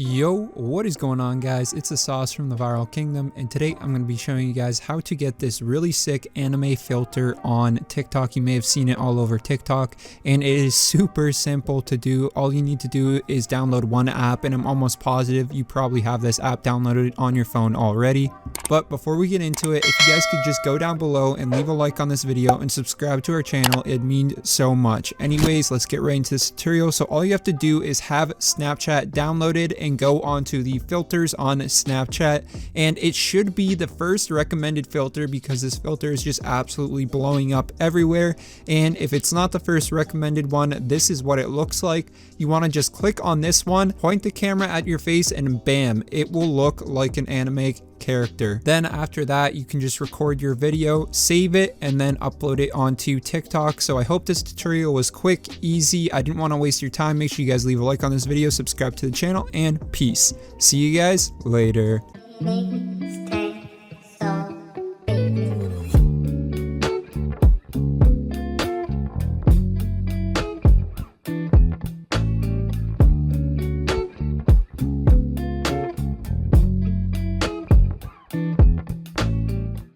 Yo, what is going on, guys? It's the Sauce from the Viral Kingdom, and today I'm going to be showing you guys how to get this really sick anime filter on TikTok. You may have seen it all over TikTok, and it is super simple to do. All you need to do is download one app, and I'm almost positive you probably have this app downloaded on your phone already. But before we get into it, if you guys could just go down below and leave a like on this video and subscribe to our channel, it'd mean so much. Anyways, let's get right into this tutorial. So all you have to do is have Snapchat downloaded and go onto the filters on Snapchat, and it should be the first recommended filter because this filter is just absolutely blowing up everywhere. And if it's not the first recommended one, this is what it looks like. You want to just click on this one, point the camera at your face, and bam, it will look like an anime character. Then after that, you can just record your video, save it, and then upload it onto TikTok. So I hope this tutorial was quick, easy. I didn't want to waste your time. Make sure you guys leave a like on this video, subscribe to the channel, and peace. See you guys later.